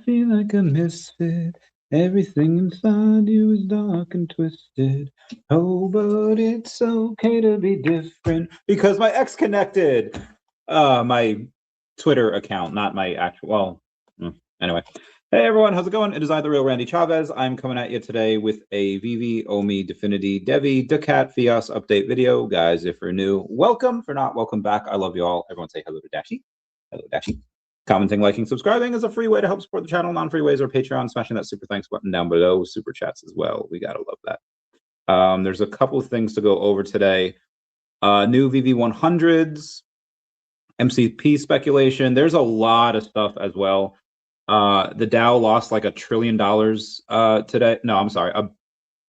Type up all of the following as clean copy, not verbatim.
feel like a misfit. Everything inside you is dark and twisted. Oh, but it's okay to be different because my ex connected. My Twitter account, not my actual. Well, anyway. Hey everyone, how's it going? It is I, the real Randy Chavez. I'm coming at you today with a VeVe, OMI, Definity, Debie, daCat, FIAS update video. Guys, if you're new, welcome. For not, welcome back. I love you all. Everyone say hello to Dashi. Hello, Dashi. Commenting, liking, subscribing is a free way to help support the channel. Non-free ways are Patreon, smashing that super thanks button down below, super chats as well. We gotta love that. There's a couple of things to go over today. New VeVe 100's, MCP speculation. There's a lot of stuff as well. The Dow lost like $1 trillion today. No, I'm sorry,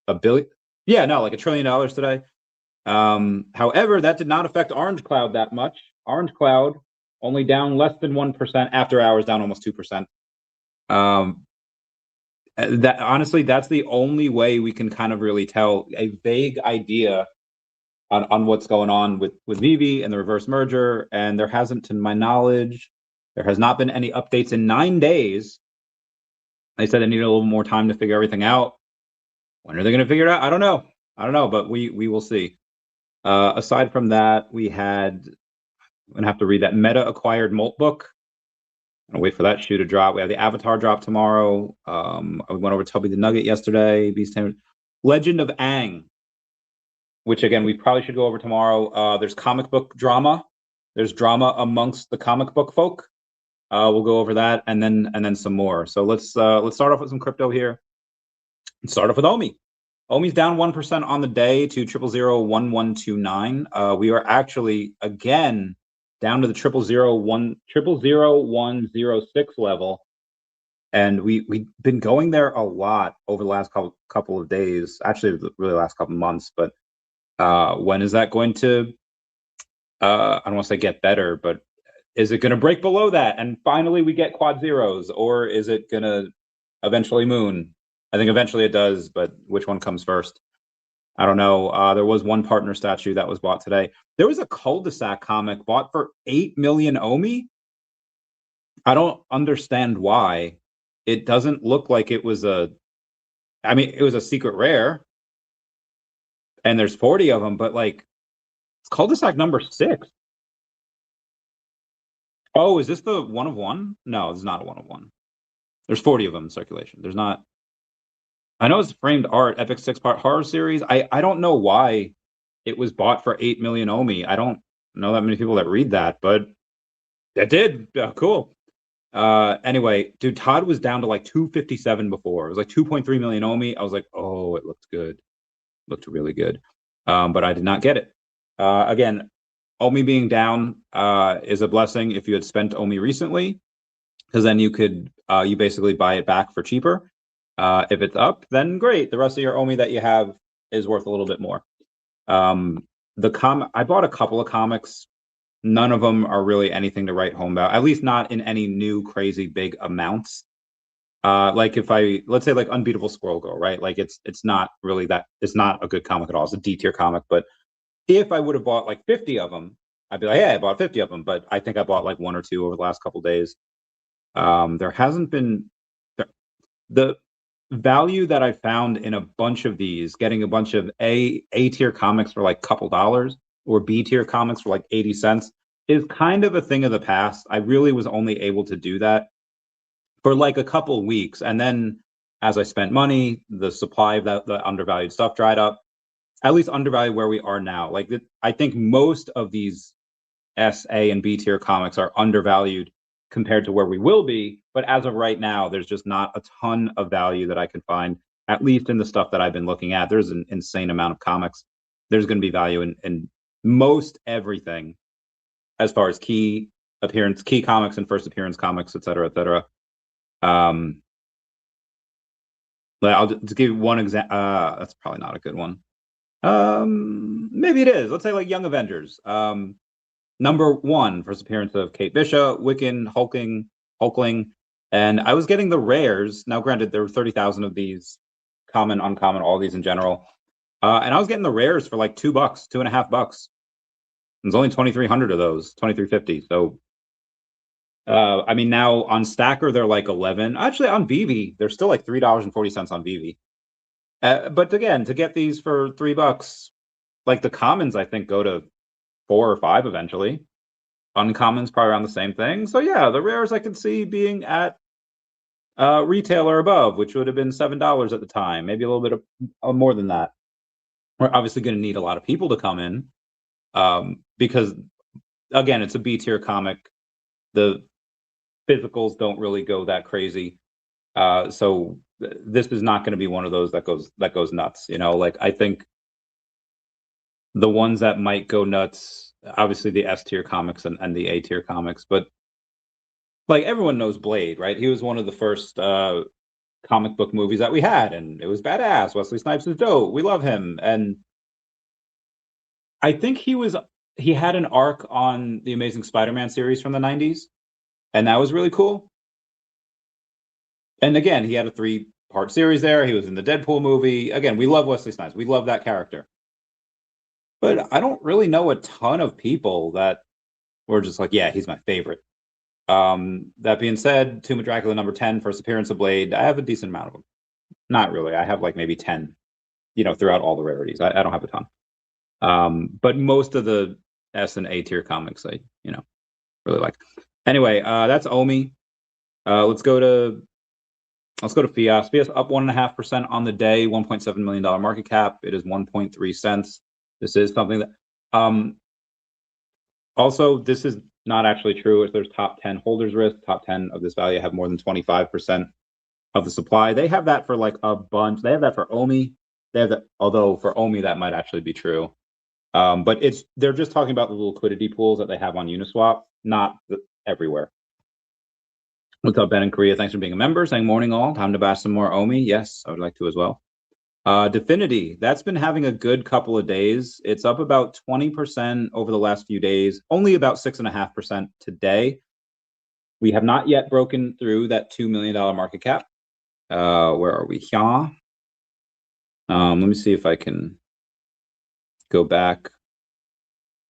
a billion. Yeah, no, like $1 trillion today. However, that did not affect Orange Cloud that much. Orange Cloud only down less than 1%, after hours down almost 2%. That honestly, that's the only way we can kind of really tell a vague idea on what's going on with VeVe and the reverse merger. And there hasn't, to my knowledge, there has not been any updates in 9 days. They said they need a little more time to figure everything out. When are they going to figure it out? I don't know, but we will see. Aside from that, we had, I'm going to have to read that, Meta acquired Moltbook. I'm going to wait for that shoe to drop. We have the Avatar drop tomorrow. I went over Tubby the Nugget yesterday. Beast Tamer. Legend of Aang, which again, we probably should go over tomorrow. There's comic book drama. There's drama amongst the comic book folk. We'll go over that and then some more. So let's start off with some crypto here. Let's start off with OMI. OMI's down 1% on the day to 0001129. We are actually again down to the 0000106 level, and we've been going there a lot over the last couple of days. Actually, really the last couple of months. But when is that going to? I don't want to say get better, but is it going to break below that and finally we get quad zeros, or is it going to eventually moon? I think eventually it does, but which one comes first? I don't know. There was one partner statue that was bought today. There was a cul-de-sac comic bought for 8 million OMI. I don't understand why. It doesn't look like it was it was a secret rare, and there's 40 of them, but like, it's cul-de-sac number 6. Oh, is this the 1 of 1? No, it's not a 1 of 1. There's 40 of them in circulation. There's not. I know it's framed art, epic 6-part horror series. I don't know why it was bought for 8 million OMI. I don't know that many people that read that, but it did. Cool. Anyway, dude, Todd was down to like 257 before. It was like 2.3 million OMI. I was like, oh, it looked good. Looked really good. But I did not get it. Again, OMI being down is a blessing if you had spent OMI recently, because then you could you basically buy it back for cheaper. If it's up, then great. The rest of your OMI that you have is worth a little bit more. I bought a couple of comics. None of them are really anything to write home about, at least not in any new crazy big amounts. Like let's say like Unbeatable Squirrel Girl, right? Like it's not really that, it's not a good comic at all. It's a D tier comic, but if I would have bought like 50 of them, I'd be like, yeah, I bought 50 of them, but I think I bought like 1 or 2 over the last couple of days. There hasn't been the value that I found in a bunch of these, getting a bunch of A tier comics for like a couple dollars, or B tier comics for like 80 cents, is kind of a thing of the past. I really was only able to do that for like a couple of weeks, and then as I spent money, the supply of the undervalued stuff dried up. At least undervalued where we are now. Like, I think most of these S, A, and B tier comics are undervalued compared to where we will be. But as of right now, there's just not a ton of value that I can find, at least in the stuff that I've been looking at. There's an insane amount of comics. There's going to be value in most everything, as far as key comics and first appearance comics, et cetera, et cetera. But I'll just give you one example. That's probably not a good one. Maybe it is. Let's say like Young Avengers. Number 1, first appearance of Kate Bishop, Wiccan, Hulkling, and I was getting the rares. Now, granted, there were 30,000 of these, common, uncommon, all these in general, and I was getting the rares for like $2, $2.50. There's only 2,300 of those, 2,350. So I mean, now on Stacker, they're like 11. Actually, on VeVe, they're still like $3.40 on VeVe. But again, to get these for $3, like the commons, I think go to 4 or 5 eventually. Uncommons probably around the same thing. So yeah, the rares I could see being at retail or above, which would have been $7 at the time, maybe a little bit of more than that. We're obviously going to need a lot of people to come in because, again, it's a B tier comic. The physicals don't really go that crazy, so this is not going to be one of those that goes nuts. You know, like I think the ones that might go nuts, obviously the S tier comics and the A tier comics, but like everyone knows Blade, right? He was one of the first comic book movies that we had, and it was badass. Wesley Snipes is dope. We love him, and I think he had an arc on the Amazing Spider-Man series from the 90s, and that was really cool. And again, he had a 3-part series there. He was in the Deadpool movie. Again, we love Wesley Snipes. We love that character. But I don't really know a ton of people that were just like, yeah, he's my favorite. That being said, Tomb of Dracula number 10, first appearance of Blade, I have a decent amount of them. Not really. I have like maybe 10, throughout all the rarities. I don't have a ton. But most of the S and A tier comics I, really like. Anyway, that's OMI. Let's go to FIAS. FIAS up 1.5% on the day, $1.7 million market cap. It is 1.3 cents. This is something that also, this is not actually true. If there's top 10 holders risk, top 10 of this value have more than 25% of the supply. They have that for like a bunch. They have that for OMI. They have that, although for OMI that might actually be true. But they're just talking about the liquidity pools that they have on Uniswap, not everywhere. What's up, Ben in Korea? Thanks for being a member. Saying morning all. Time to bash some more OMI. Yes, I would like to as well. Definity, that's been having a good couple of days. It's up about 20% over the last few days, only about 6.5% today. We have not yet broken through that $2 million market cap. Where are we here? Let me see if I can go back.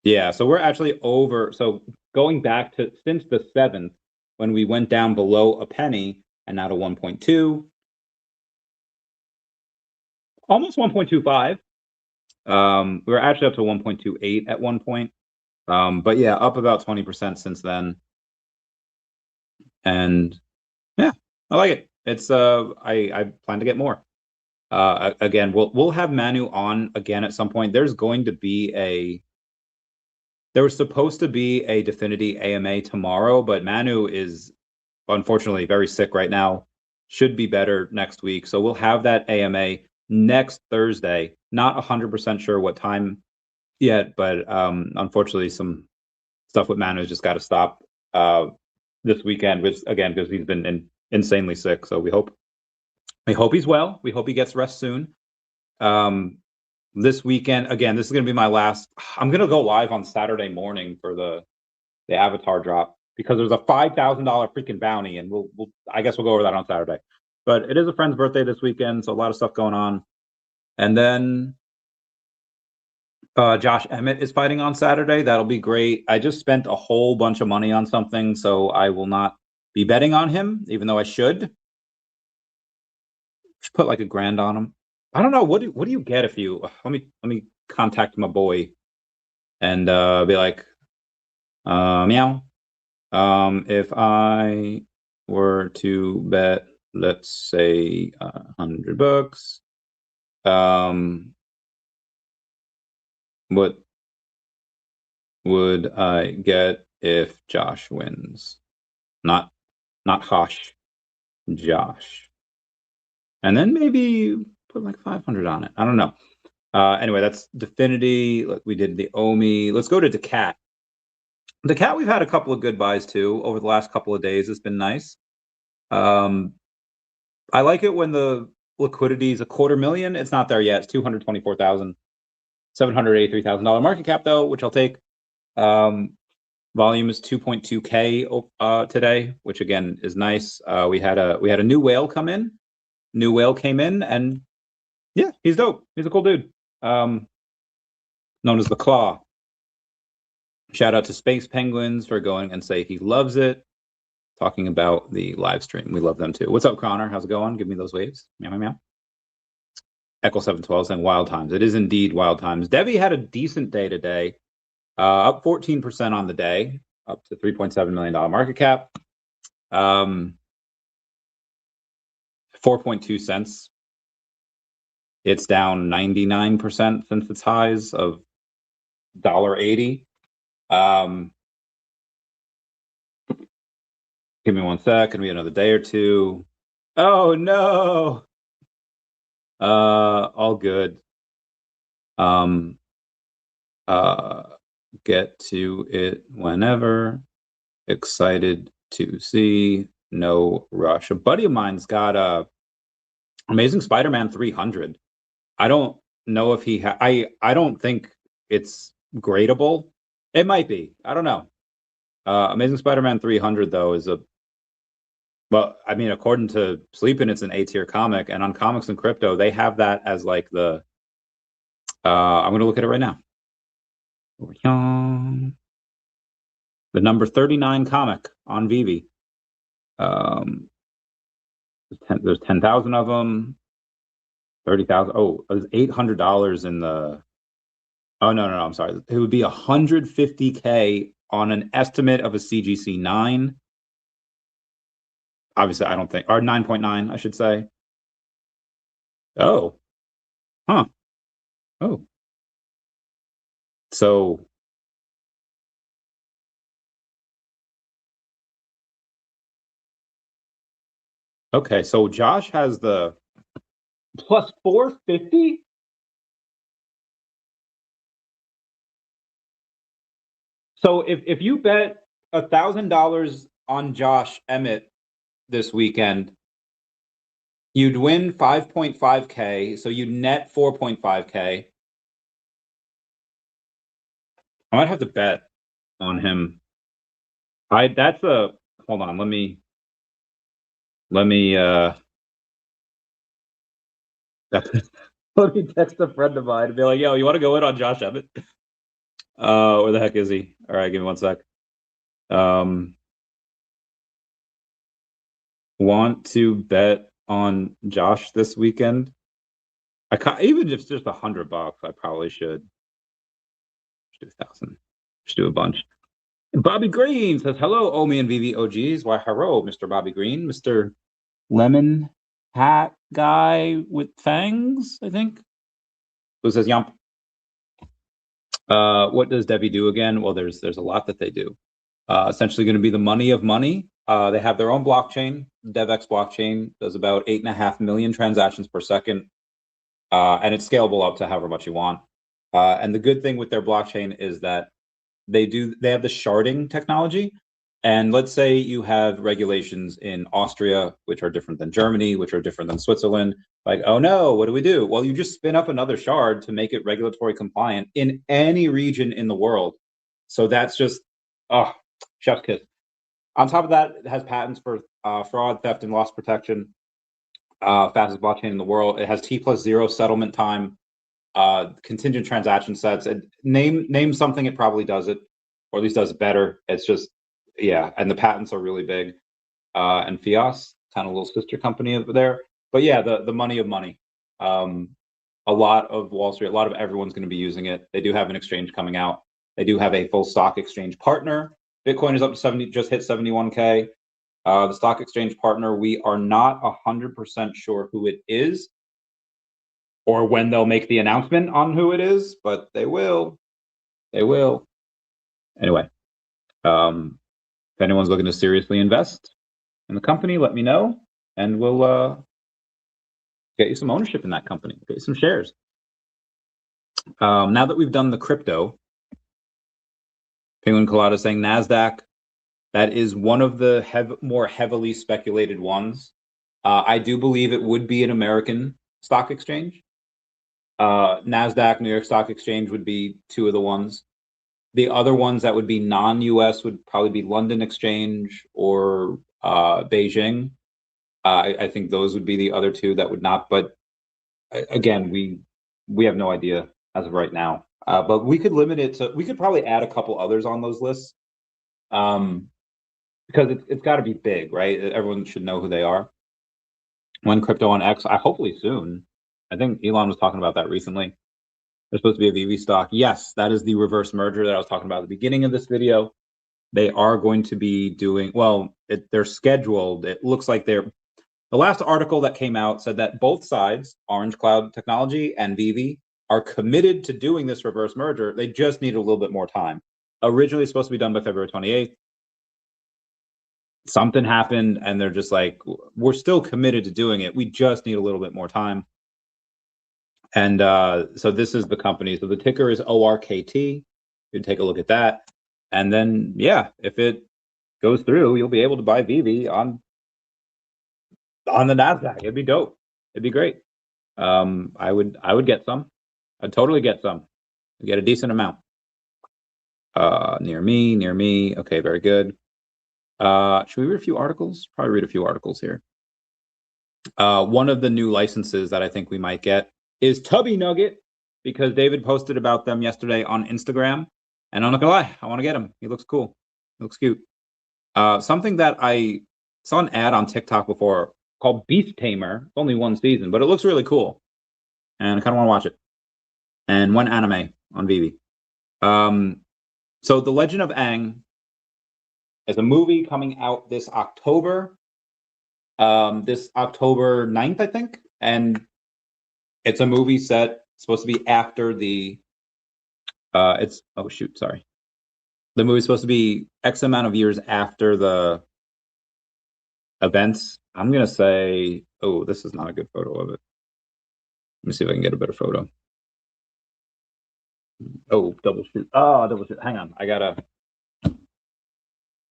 Yeah, so we're actually over. So going back to since the 7th, when we went down below a penny and now to 1.2. Almost 1.25. We were actually up to 1.28 at one point. But yeah, up about 20% since then. And yeah, I like it. It's I plan to get more. Again, we'll have Manu on again at some point. There was supposed to be a Definity AMA tomorrow, but Manu is unfortunately very sick right now. Should be better next week. So we'll have that AMA next Thursday. Not 100% sure what time yet, but unfortunately some stuff with Manu just got to stop this weekend, which again, because he's been insanely sick. So we hope he's well. We hope he gets rest soon. This weekend, again, this is going to be my last. I'm going to go live on Saturday morning for the Avatar drop because there's a $5,000 freaking bounty, and I guess we'll go over that on Saturday. But it is a friend's birthday this weekend, so a lot of stuff going on. And then Josh Emmett is fighting on Saturday. That'll be great. I just spent a whole bunch of money on something, so I will not be betting on him, even though I should. Just put like $1,000 on him. I don't know. What do you get if you let me contact my boy and be like, meow. If I were to bet, let's say $100, what would I get if Josh wins? Not Hosh, Josh. And then maybe put like 500 on it. I don't know. Anyway, that's Definity. We did the OMI. Let's go to Decat. Decat, we've had a couple of good buys too over the last couple of days. It's been nice. I like it when the liquidity is $250,000. It's not there yet. It's $224,783,000 market cap though, which I'll take. Volume is 2.2K today, which again is nice. We had a new whale come in. New whale came in, and yeah, he's dope. He's a cool dude. Known as the Claw. Shout out to Space Penguins for going and say he loves it. talking about the live stream. We love them too. What's up, Connor? How's it going? Give me those waves. Meow, meow, meow. Echo 712 saying wild times. It is indeed wild times. Debie had a decent day today, up 14% on the day, up to $3.7 million market cap. 4.2 cents. It's down 99% since its highs of $1.80. Give me 1 sec. Can be another day or two. Oh no. All good. Get to it whenever. Excited to see. No rush. A buddy of mine's got a Amazing Spider-Man 300. I don't know if he I don't think it's gradable. It might be. I don't know. Amazing Spider-Man 300 though is a, well, I mean, according to Sleepin', it's an A-tier comic, and on Comics and Crypto, they have that as like the I'm going to look at it right now. The number 39 comic on VeVe. There's 10,000 of them. 30,000. Oh, there's $800 in the. Oh no, I'm sorry. It would be 150K on an estimate of a CGC 9. Obviously, I don't think, or 9.9, I should say. Oh, huh. Oh, so okay. So Josh has the plus 450. So if you bet $1,000 on Josh Emmett this weekend, you'd win 5.5K. So you net 4.5K. I might have to bet on him. That's a, hold on. Let me let me text a friend of mine and be like, yo, you want to go in on Josh Emmett? Where the heck is he? All right, give me 1 sec. Want to bet on Josh this weekend? I can't, even if it's just $100, I probably should. Just do 1,000. Just do a bunch. And Bobby Green says, hello, OMI and VeVe OGs. Why, hello, Mr. Bobby Green, Mr. Lemon Hat guy with fangs, I think. Who says yump? What does Debie do again? Well, there's a lot that they do. Essentially going to be the money of money. They have their own blockchain. DEVX blockchain does about 8.5 million transactions per second. And it's scalable up to however much you want. And the good thing with their blockchain is that they have the sharding technology. And let's say you have regulations in Austria, which are different than Germany, which are different than Switzerland. Like, oh no, what do we do? Well, you just spin up another shard to make it regulatory compliant in any region in the world. So that's just, chef's kiss. On top of that, it has patents for fraud, theft, and loss protection. Fastest blockchain in the world. It has T+0 settlement time, contingent transaction sets. And name something, it probably does it, or at least does it better. It's just, yeah, and the patents are really big. And FIAS, kind of a little sister company over there. But yeah, the money of money. A lot of Wall Street, a lot of everyone's going to be using it. They do have an exchange coming out. They do have a full stock exchange partner. Bitcoin is up to 70, just hit 71K. The stock exchange partner, we are not 100% sure who it is or when they'll make the announcement on who it is, but they will. They will. Anyway, if anyone's looking to seriously invest in the company, let me know, and we'll get you some ownership in that company, get you some shares. Now that we've done the crypto, Penguin Colada saying NASDAQ, that is one of the more heavily speculated ones. I do believe it would be an American stock exchange. NASDAQ, New York Stock Exchange would be two of the ones. The other ones that would be non-US would probably be London Exchange or Beijing. I think those would be the other two that would not. But again, we have no idea as of right now. But we could limit it to, we could probably add a couple others on those lists. because it's got to be big, right? Everyone should know who they are. When crypto on X, hopefully soon. I think Elon was talking about that recently. There's supposed to be a VeVe stock. Yes, that is the reverse merger that I was talking about at the beginning of this video. They are going to be doing, well, they're scheduled. It looks like the last article that came out said that both sides, Orange Cloud Technology and VeVe, are committed to doing this reverse merger. They just need a little bit more time. Originally supposed to be done by February 28th. Something happened and they're just like, we're still committed to doing it. We just need a little bit more time. And so this is the company. So the ticker is ORKT. You can take a look at that. And then, yeah, if it goes through, you'll be able to buy VeVe on the NASDAQ. It'd be dope. It'd be great. I would get some. I'd totally get some. I'd get a decent amount. Near me. Okay, very good. Should we read a few articles? Probably read a few articles here. One of the new licenses that I think we might get is Tubby Nugget, because David posted about them yesterday on Instagram. And I'm not gonna lie, I want to get him. He looks cool. He looks cute. Something that I saw an ad on TikTok before called Beast Tamer. It's only one season, but it looks really cool. And I kind of want to watch it. And one anime on VeVe. So The Legend of Aang is a movie coming out this October. This October 9th, I think. And it's a movie set supposed to be after the oh shoot, sorry. The movie's supposed to be X amount of years after the events. I'm gonna say, oh, this is not a good photo of it. Let me see if I can get a better photo. Oh, double shoot. Oh, double shoot. Hang on. I gotta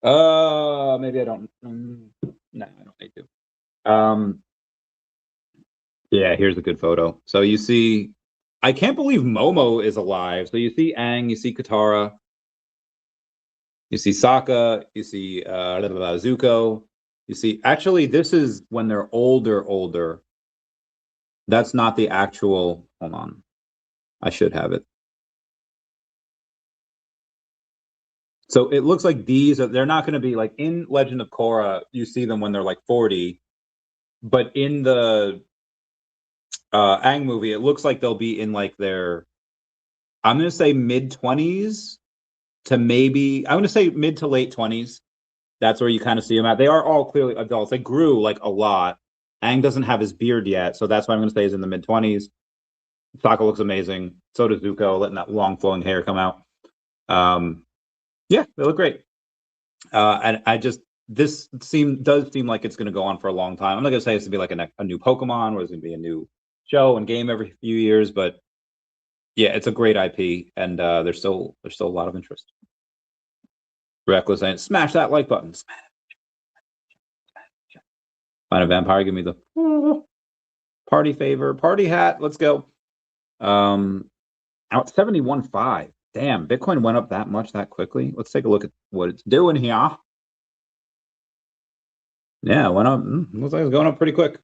maybe I don't no, I don't need to. Yeah, here's a good photo. So you see, I can't believe Momo is alive. So you see Aang, you see Katara, you see Sokka, you see Zuko, you see, actually this is when they're older. That's not the actual, hold on. I should have it. So it looks like these are, they're not going to be like in Legend of Korra, you see them when they're like 40, but in the Aang movie, it looks like they'll be in like their, I'm going to say mid-20s to maybe, I'm going to say mid to late 20s. That's where you kind of see them at. They are all clearly adults. They grew like a lot. Aang doesn't have his beard yet, so that's why I'm going to say is in the mid-20s. Sokka looks amazing. So does Zuko, letting that long flowing hair come out. Yeah, they look great. And I just, this does seem like it's going to go on for a long time. I'm not going to say it's going to be like a new Pokemon, or it's going to be a new show and game every few years, but yeah, it's a great IP, and there's still a lot of interest. Reckless saying, smash that like button. Find a vampire, give me the party favor, party hat. Let's go. Out 71.5. Damn, Bitcoin went up that much that quickly. Let's take a look at what it's doing here. Yeah, it went up. Looks like it's going up pretty quick.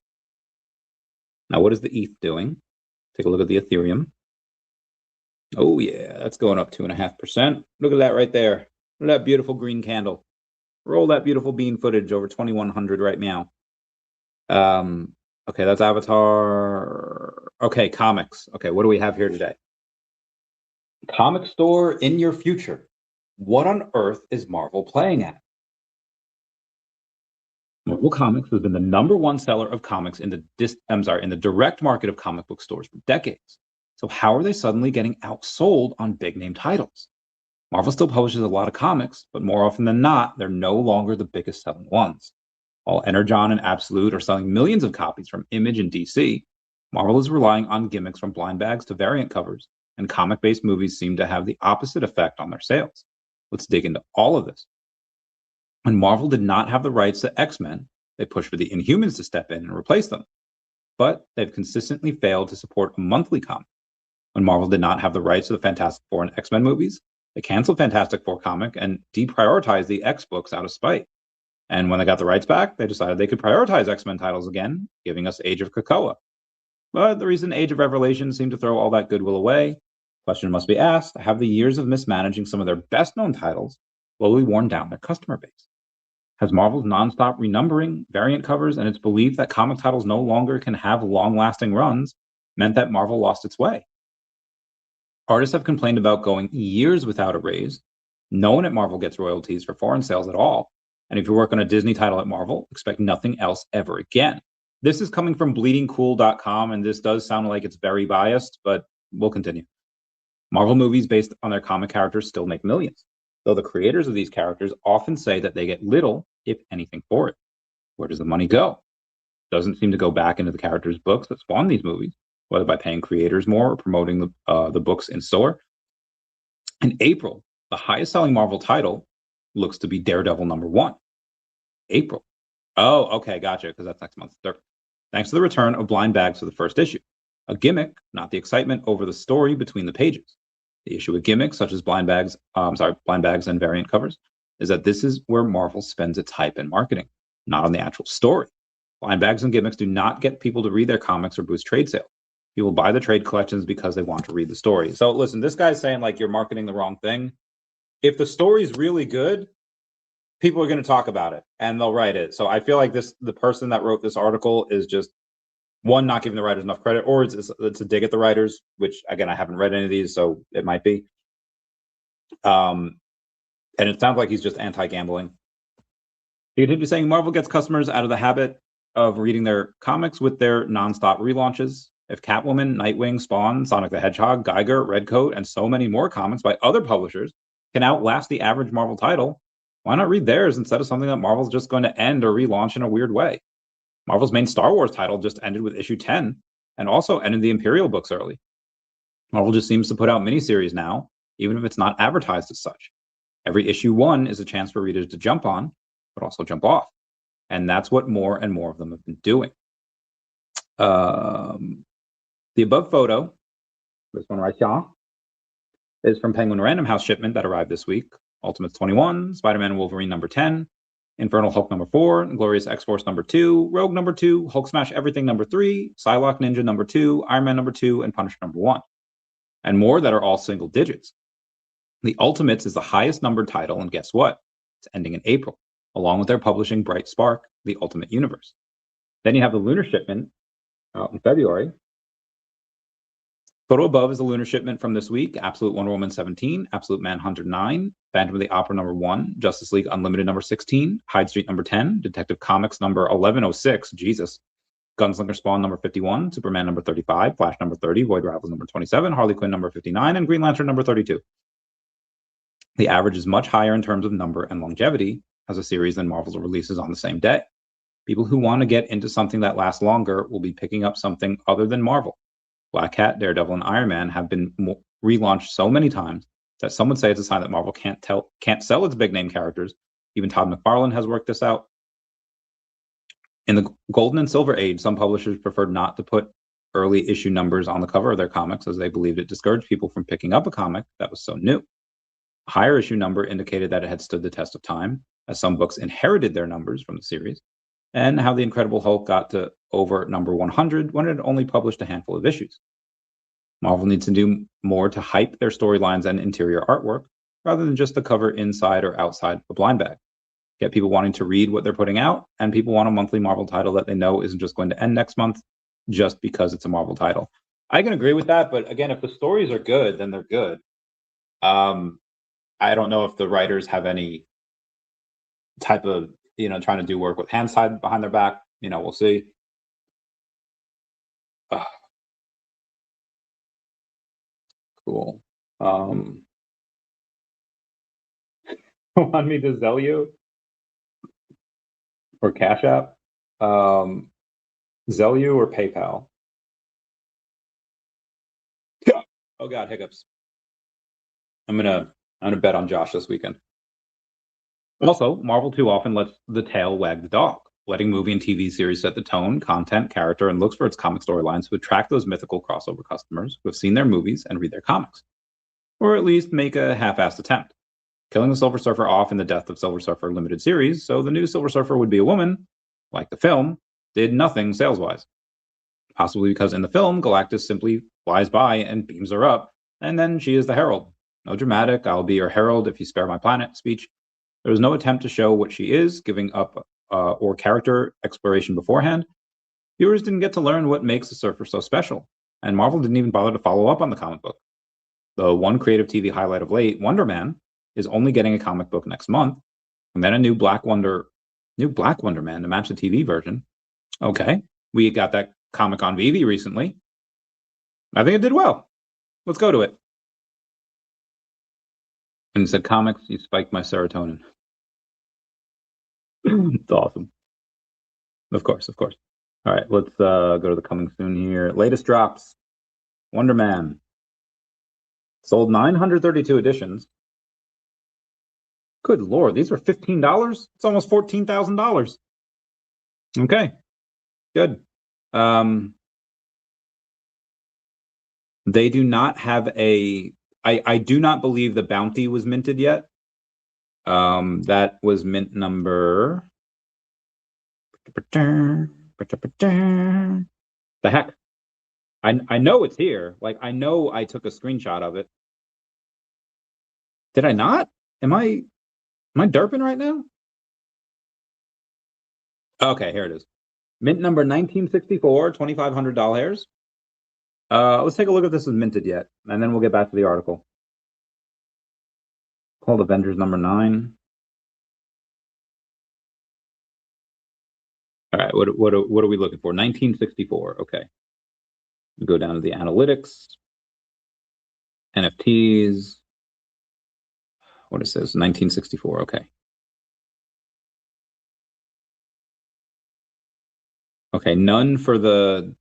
Now, what is the ETH doing? Take a look at the Ethereum. Oh, yeah, that's going up 2.5%. Look at that right there. Look at that beautiful green candle. Roll that beautiful bean footage over 2100 right now. Okay, that's Avatar. Okay, comics. Okay, what do we have here today? Comic store in your future. What on earth is Marvel playing at? Marvel Comics has been the #1 seller of comics in the direct market of comic book stores for decades. So how are they suddenly getting outsold on big name titles? Marvel still publishes a lot of comics, but more often than not, they're no longer the biggest selling ones. While Energon and Absolute are selling millions of copies from Image and DC, Marvel is relying on gimmicks from blind bags to variant covers, and comic-based movies seem to have the opposite effect on their sales. Let's dig into all of this. When Marvel did not have the rights to X-Men, they pushed for the Inhumans to step in and replace them. But they've consistently failed to support a monthly comic. When Marvel did not have the rights to the Fantastic Four and X-Men movies, they canceled Fantastic Four comic and deprioritized the X books out of spite. And when they got the rights back, they decided they could prioritize X-Men titles again, giving us Age of Krakoa. But the recent Age of Revelation seemed to throw all that goodwill away. Question must be asked, have the years of mismanaging some of their best-known titles slowly worn down their customer base? Has Marvel's nonstop renumbering, variant covers, and its belief that comic titles no longer can have long-lasting runs meant that Marvel lost its way. Artists have complained about going years without a raise. No one at Marvel gets royalties for foreign sales at all. And if you work on a Disney title at Marvel, expect nothing else ever again. This is coming from bleedingcool.com, and this does sound like it's very biased, but we'll continue. Marvel movies based on their comic characters still make millions, though the creators of these characters often say that they get little, if anything, for it. Where does the money go? Doesn't seem to go back into the characters' books that spawn these movies, whether by paying creators more or promoting the books in store. In April, the highest-selling Marvel title looks to be Daredevil #1. April. Oh, okay, gotcha, because that's next month. Thanks to the return of blind bags for the first issue. A gimmick, not the excitement over the story between the pages. The issue with gimmicks such as blind bags and variant covers is that this is where Marvel spends its hype and marketing, not on the actual story. Blind bags and gimmicks do not get people to read their comics or boost trade sales. People buy the trade collections because they want to read the story. So listen, this guy's saying like you're marketing the wrong thing. If the story's really good, people are going to talk about it and they'll write it. So I feel like the person that wrote this article is just, one, not giving the writers enough credit, or it's a dig at the writers, which again, I haven't read any of these, so it might be. And it sounds like he's just anti-gambling. He continued saying Marvel gets customers out of the habit of reading their comics with their nonstop relaunches. If Catwoman, Nightwing, Spawn, Sonic the Hedgehog, Geiger, Redcoat, and so many more comics by other publishers can outlast the average Marvel title, why not read theirs instead of something that Marvel's just going to end or relaunch in a weird way? Marvel's main Star Wars title just ended with issue 10 and also ended the Imperial books early. Marvel just seems to put out miniseries now, even if it's not advertised as such. Every issue 1 is a chance for readers to jump on, but also jump off. And that's what more and more of them have been doing. The above photo, this one right here, is from Penguin Random House shipment that arrived this week. Ultimates 21, Spider-Man and Wolverine #10, Infernal Hulk #4, Glorious X-Force #2, Rogue #2, Hulk Smash Everything #3, Psylocke Ninja #2, Iron Man #2, and Punisher #1. And more that are all single digits. The Ultimates is the highest numbered title, and guess what? It's ending in April, along with their publishing Bright Spark, The Ultimate Universe. Then you have the Lunar shipment out in February. Photo above is the Lunar shipment from this week: Absolute Wonder Woman 17, Absolute Manhunter 9, Phantom of the Opera #1, Justice League Unlimited #16, Hyde Street #10, Detective Comics #1106, Jesus, Gunslinger Spawn #51, Superman #35, Flash #30, Void Rivals #27, Harley Quinn #59, and Green Lantern #32. The average is much higher in terms of number and longevity as a series than Marvel's releases on the same day. People who want to get into something that lasts longer will be picking up something other than Marvel. Black Cat, Daredevil, and Iron Man have been relaunched so many times that some would say it's a sign that Marvel can't sell its big name characters. Even Todd McFarlane has worked this out. In the Golden and Silver Age, some publishers preferred not to put early issue numbers on the cover of their comics as they believed it discouraged people from picking up a comic that was so new. A higher issue number indicated that it had stood the test of time, as some books inherited their numbers from the series, and how the Incredible Hulk got to over number 100 when it had only published a handful of issues. Marvel needs to do more to hype their storylines and interior artwork, rather than just the cover inside or outside a blind bag. Get people wanting to read what they're putting out, and people want a monthly Marvel title that they know isn't just going to end next month just because it's a Marvel title. I can agree with that, but again, if the stories are good, then they're good. I don't know if the writers have any type of, trying to do work with hands tied behind their back. We'll see. Cool. Want me to sell you or Cash App? Zelle or PayPal? Oh God, hiccups. I'm gonna bet on Josh this weekend. Also, Marvel too often lets the tail wag the dog, letting movie and TV series set the tone, content, character, and looks for its comic storylines to attract those mythical crossover customers who have seen their movies and read their comics, or at least make a half-assed attempt. Killing the Silver Surfer off in the Death of Silver Surfer limited series, so the new Silver Surfer would be a woman, like the film, did nothing sales-wise. Possibly because in the film, Galactus simply flies by and beams her up, and then she is the Herald. No dramatic, I'll be your herald if you spare my planet speech. There was no attempt to show what she is, giving up or character exploration beforehand. Viewers didn't get to learn what makes the Surfer so special, and Marvel didn't even bother to follow up on the comic book. The one creative TV highlight of late, Wonder Man, is only getting a comic book next month, and then a new Black Wonder Man to match the TV version. Okay, we got that comic on VeVe recently. I think it did well. Let's go to it. And it said, comics, you spiked my serotonin. It's awesome. Of course. All right, let's go to the coming soon here. Latest drops. Wonder Man. Sold 932 editions. Good Lord, these are $15? It's almost $14,000. Okay, good. They do not have a... I do not believe the bounty was minted yet. That was mint number... The heck? I know it's here. Like, I know I took a screenshot of it. Did I not? Am I derping right now? Okay, here it is. Mint number 1964, $2,500. Let's take a look if this is minted yet, and then we'll get back to the article. Called Avengers number 9. All right, what are we looking for? 1964. Okay. We go down to the analytics, NFTs. What it says, 1964. Okay. Okay, none for the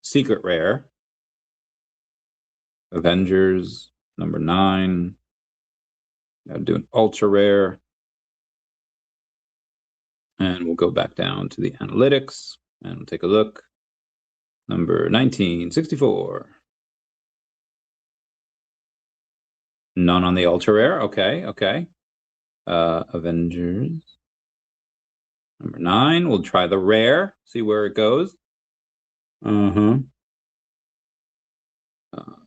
secret rare. Avengers number 9. Now do an ultra rare. And we'll go back down to the analytics and we'll take a look. Number 1964. None on the ultra rare. Okay. Avengers number 9. We'll try the rare, see where it goes.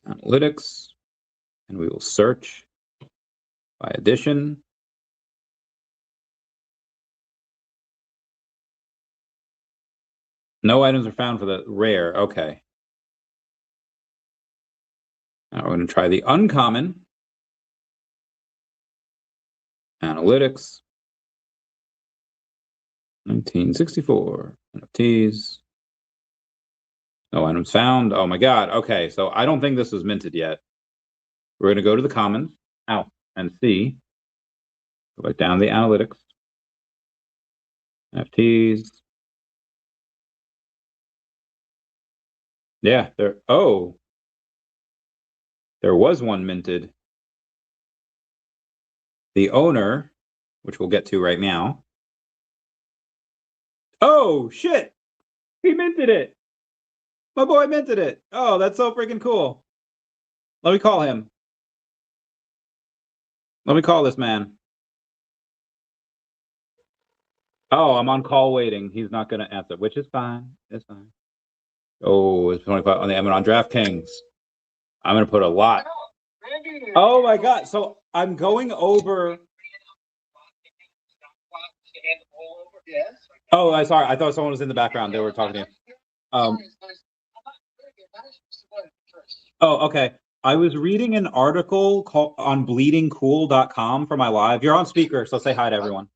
Analytics, and we will search by edition. No items are found for the rare. Okay. Now we're going to try the uncommon. Analytics. 1964. NFTs. No items found. Oh my God. Okay, so I don't think this was minted yet. We're going to go to the commons and see. Go back down the analytics. NFTs. Yeah, there was one minted. The owner, which we'll get to right now. Oh, shit. He minted it. My boy minted it. Oh, that's so freaking cool. Let me call him. Let me call this man. Oh, I'm on call waiting. He's not going to answer, which is fine. It's fine. Oh, it's 25 on the Amazon DraftKings. I'm going to put a lot. Oh my God. So I'm going over. Oh, I'm sorry. I thought someone was in the background. They were talking to you. Oh, okay. I was reading an article on bleedingcool.com for my live. You're on speaker, so say hi to everyone.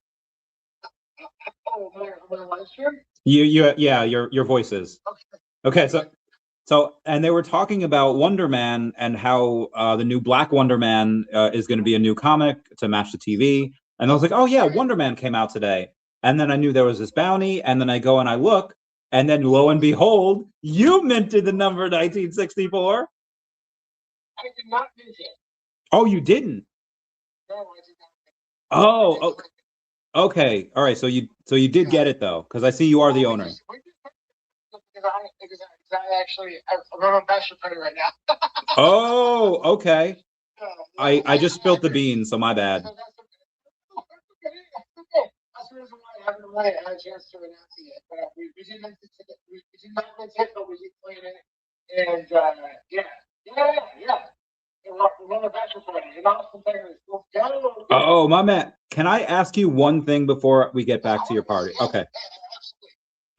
Yeah, your voices. Okay, so and they were talking about Wonder Man and how the new Black Wonder Man is going to be a new comic to match the TV. And I was like, oh yeah, Wonder Man came out today. And then I knew there was this bounty, and then I go and I look, and then lo and behold, you minted the number 1964. I did not mint it. Oh, you didn't? No, I did not. Oh, okay. All right. So you did get it though, because I see you are the owner. Because I'm on bachelor party right now. Oh, okay. I just spilled the beans, so my bad. That's the reason why I haven't had a chance to announce it yet. But we did not mint it, but we did play it. And yeah. Oh, my man. Can I ask you one thing before we get back to your party? Okay.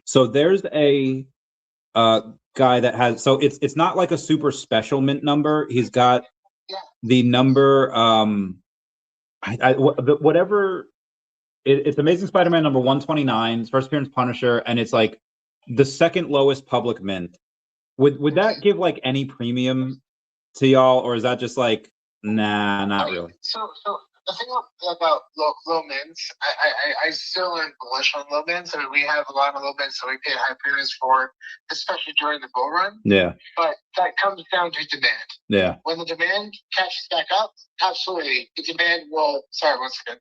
So there's a guy that has, so it's not like a super special mint number. He's got the number whatever it's Amazing Spider-Man number 129, first appearance Punisher, and it's like the second lowest public mint. Would that give like any premium to y'all, or is that just like, nah, not really? So the thing about low mints, I still am bullish on low mints. I mean, we have a lot of low mints that we pay high premiums for, especially during the bull run. Yeah. But that comes down to demand. Yeah. When the demand catches back up, absolutely, the demand will. Sorry, once again,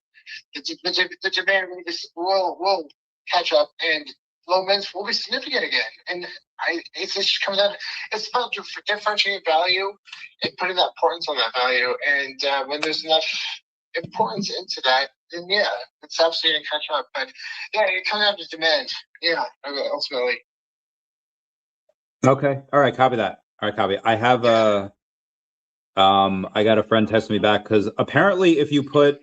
the demand will catch up, and low mints will be significant again. And it just comes out. It's about differentiating value and putting that importance on that value. And when there's enough importance into that, then yeah, it's absolutely gonna catch up. But yeah, it comes down to demand. Yeah, ultimately. Okay. All right. Copy that. All right. Copy. I have I got a friend text me back because apparently if you put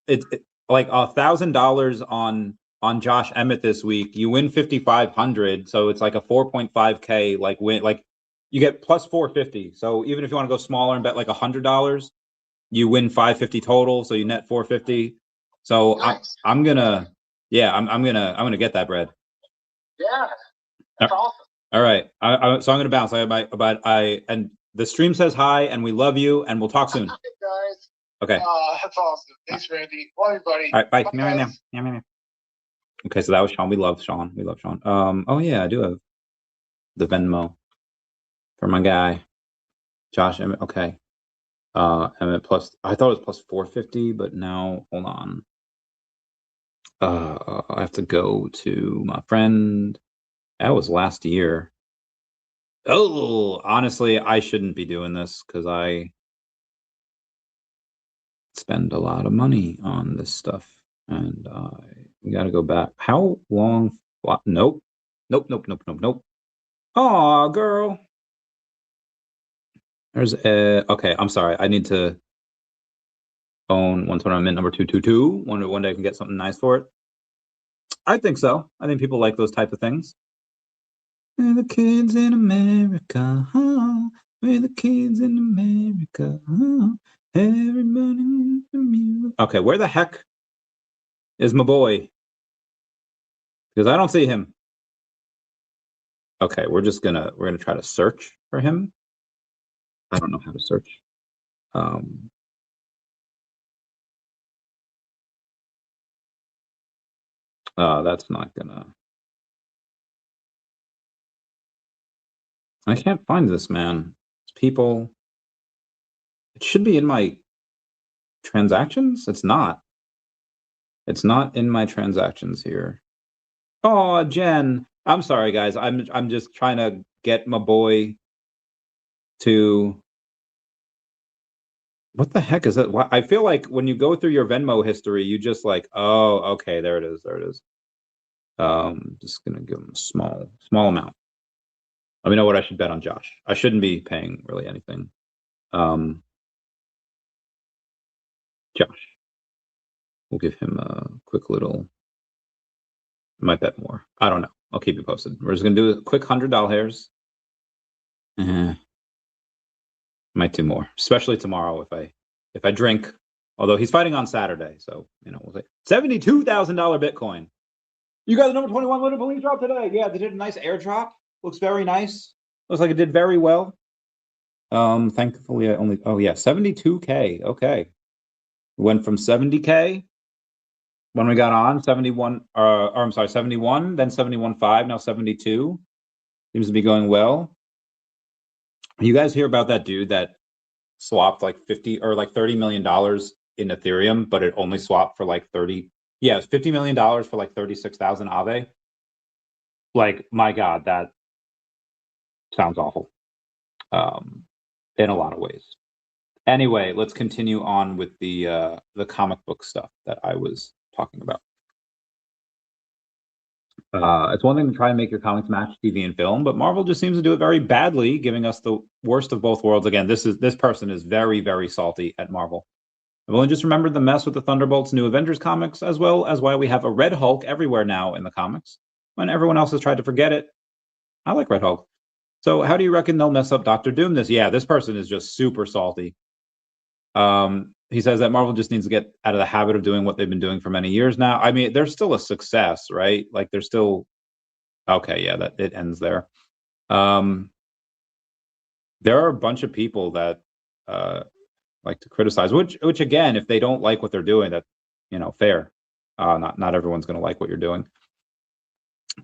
it like $1,000 on Josh Emmett this week, you win 5,500. So it's like a 4.5K like win, like you get plus 450. So even if you want to go smaller and bet like $100, you win 550 total. So you net 450. So nice. I'm gonna get that bread. Yeah, that's awesome. All right. So I'm gonna bounce. And the stream says hi, and we love you, and we'll talk soon. Guys. Okay. That's awesome. Thanks, Randy. Love you, buddy. All right, bye. Meow. Okay, so that was Sean. We love Sean. Oh yeah, I do have the Venmo for my guy, Josh Emmett. Okay. Emmett plus, I thought it was plus 450, but now hold on. I have to go to my friend. That was last year. Oh, honestly, I shouldn't be doing this because I spend a lot of money on this stuff, and we got to go back. How long? Nope. Aw, girl. There's okay. I'm sorry. I need to own 129 mint number 222. Wonder one day I can get something nice for it. I think so. I think people like those type of things. We're the kids in America. Oh, we're the kids in America. Oh, everybody in the music. Okay, where the heck is my boy? Because I don't see him. Okay, we're gonna try to search for him. I don't know how to search. That's not gonna. I can't find this man. It's people. It should be in my transactions. It's not. It's not in my transactions here. Oh, Jen. I'm sorry, guys. I'm just trying to get my boy to. What the heck is it? I feel like when you go through your Venmo history, you just like, oh, okay, there it is. Just gonna give him a small amount. Let me know what I should bet on Josh. I shouldn't be paying really anything. Josh. We'll give him a quick little. Might bet more. I don't know. I'll keep you posted. We're just gonna do a quick $100 hairs. Might do more, especially tomorrow if I drink. Although he's fighting on Saturday, so we'll say $72,000 Bitcoin. You got the number 21 little police drop today. Yeah, they did a nice airdrop. Looks very nice. Looks like it did very well. Thankfully I only 72K. Okay. Went from 70K when we got on 71 or I'm sorry, 71, then 71.5, now 72. Seems to be going well. You guys hear about that dude that swapped like 50 or like $30 million in Ethereum, but it only swapped for like 30. Yeah, it's $50 million for like 36,000 Aave. Like, my God, that sounds awful. In a lot of ways. Anyway, let's continue on with the comic book stuff that I was talking about. It's one thing to try and make your comics match TV and film, but Marvel just seems to do it very badly, giving us the worst of both worlds. Again, this person is very, very salty at Marvel. I've only just remembered the mess with the Thunderbolts new Avengers comics, as well as why we have a Red Hulk everywhere now in the comics, when everyone else has tried to forget it. I like Red Hulk. So how do you reckon they'll mess up Doctor Doom this? Yeah, this person is just super salty. He says that Marvel just needs to get out of the habit of doing what they've been doing for many years now. I mean, they're still a success, right? Like they're still okay. Yeah, that it ends there. There are a bunch of people that like to criticize, which again, if they don't like what they're doing, that fair. Not everyone's going to like what you're doing.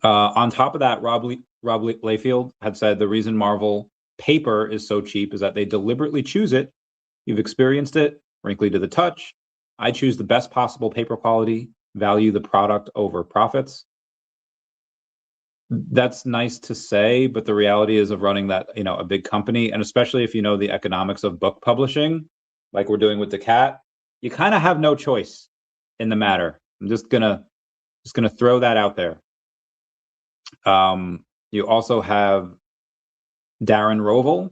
On top of that, Rob Layfield had said the reason Marvel paper is so cheap is that they deliberately choose it. You've experienced it, wrinkly to the touch. I choose the best possible paper quality, value the product over profits. That's nice to say, but the reality is of running that, a big company, and especially if you know the economics of book publishing, like we're doing with DeCat, you kind of have no choice in the matter. I'm just gonna throw that out there. You also have Darren Rovell,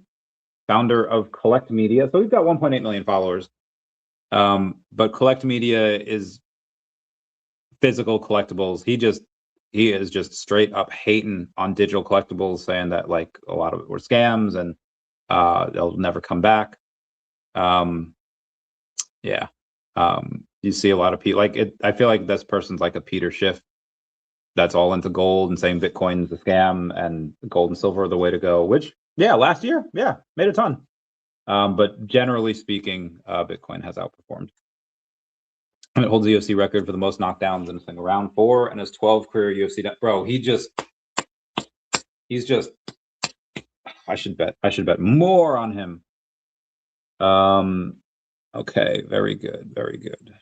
founder of Collect Media. So we've got 1.8 million followers. But Collect Media is physical collectibles. He is just straight up hating on digital collectibles, saying that like a lot of it were scams and they'll never come back. Yeah. You see a lot of people I feel like this person's like a Peter Schiff that's all into gold and saying Bitcoin's a scam and gold and silver are the way to go, which last year, made a ton. But generally speaking, Bitcoin has outperformed. And it holds the UFC record for the most knockdowns in a single round, 4, and has 12 career UFC. Bro, he's just. I should bet more on him. Okay, very good, very good.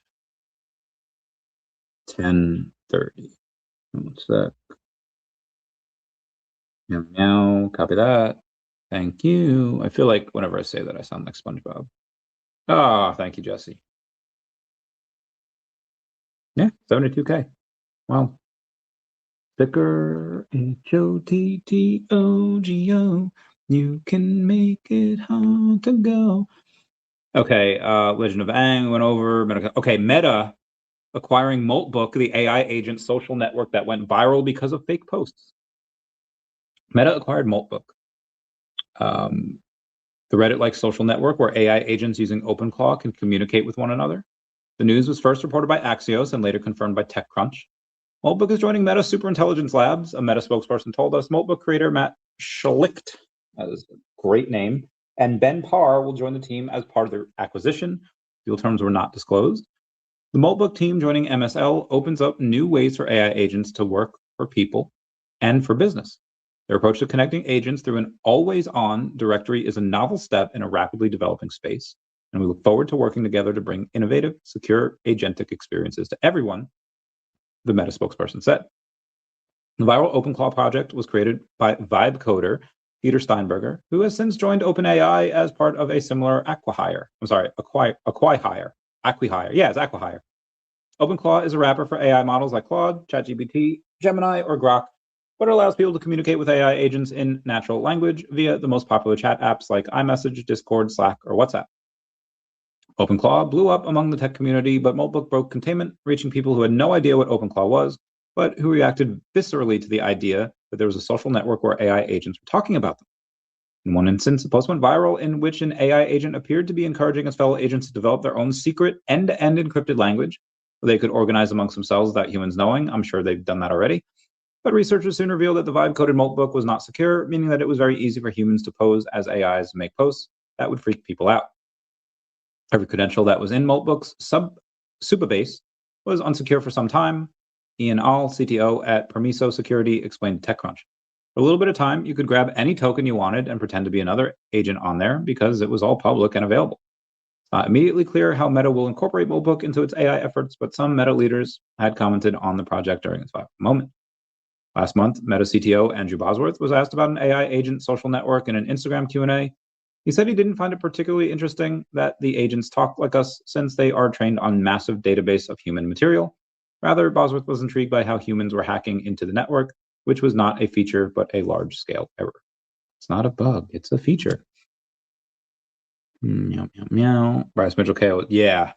10:30. What's that? Meow. Copy that. Thank you. I feel like whenever I say that, I sound like SpongeBob. Oh, thank you, Jesse. Yeah, 72K. Wow. Sticker HOTTOGO. You can make it hard to go. Okay, Legend of Aang went over. Okay, Meta acquiring Moltbook, the AI agent social network that went viral because of fake posts. Meta acquired Moltbook. The Reddit-like social network where AI agents using OpenClaw can communicate with one another. The news was first reported by Axios and later confirmed by TechCrunch. Moltbook is joining Meta Superintelligence Labs, a Meta spokesperson told us. Moltbook creator Matt Schlicht, that is a great name, and Ben Parr will join the team as part of the acquisition. Deal terms were not disclosed. The Moltbook team joining MSL opens up new ways for AI agents to work for people and for business. Their approach to connecting agents through an always-on directory is a novel step in a rapidly developing space, and we look forward to working together to bring innovative, secure, agentic experiences to everyone, the Meta spokesperson said. The viral OpenClaw project was created by vibe coder Peter Steinberger, who has since joined OpenAI as part of a similar acquihire. Yeah, it's acquihire. OpenClaw is a wrapper for AI models like Claude, ChatGPT, Gemini, or Grok, but it allows people to communicate with AI agents in natural language via the most popular chat apps like iMessage, Discord, Slack, or WhatsApp. OpenClaw blew up among the tech community, but Moltbook broke containment, reaching people who had no idea what OpenClaw was, but who reacted viscerally to the idea that there was a social network where AI agents were talking about them. In one instance, a post went viral in which an AI agent appeared to be encouraging his fellow agents to develop their own secret end-to-end encrypted language where they could organize amongst themselves without humans knowing. I'm sure they've done that already. But researchers soon revealed that the vibe-coded Moltbook was not secure, meaning that it was very easy for humans to pose as AIs to make posts that would freak people out. Every credential that was in Moltbook's Supabase was unsecure for some time. Ian All, CTO at Permiso Security, explained to TechCrunch. For a little bit of time, you could grab any token you wanted and pretend to be another agent on there because it was all public and available. It's not immediately clear how Meta will incorporate Moltbook into its AI efforts, but some Meta leaders had commented on the project during its viral moment. Last month, Meta CTO Andrew Bosworth was asked about an AI agent social network in an Instagram Q&A. He said he didn't find it particularly interesting that the agents talk like us since they are trained on massive database of human material. Rather, Bosworth was intrigued by how humans were hacking into the network, which was not a feature, but a large-scale error. It's not a bug, it's a feature. Meow, meow, meow. Bryce Mitchell KO. Yeah.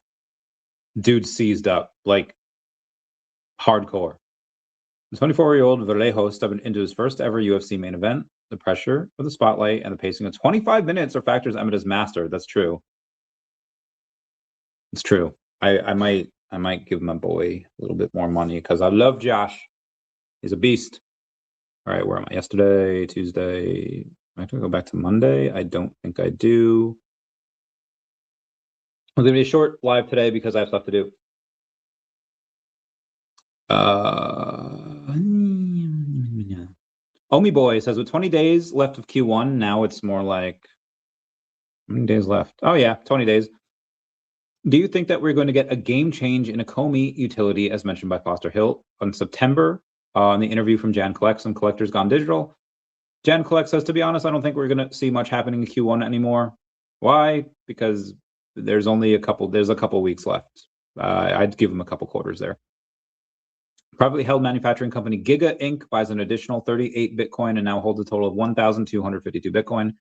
Dude seized up, like, hardcore. The 24-year-old Vallejo stepped into his first ever UFC main event. The pressure of the spotlight and the pacing of 25 minutes are factors Emmett has mastered. That's true. It's true. I might give my boy a little bit more money because I love Josh. He's a beast. All right, where am I? Yesterday, Tuesday. I have to go back to Monday. I don't think I do. It's gonna be a short live today because I have stuff to do. Omi Boy says with 20 days left of Q1, now it's more like how many days left? Oh yeah, 20 days. Do you think that we're going to get a game change in a Comey utility as mentioned by Foster Hill on September in the interview from Jan Collect on Collectors Gone Digital? Jan Collect says, to be honest, I don't think we're going to see much happening in Q1 anymore. Why? Because there's only a couple weeks left. I'd give them a couple quarters there. Privately held manufacturing company Giga Inc. buys an additional 38 Bitcoin and now holds a total of 1,252 Bitcoin.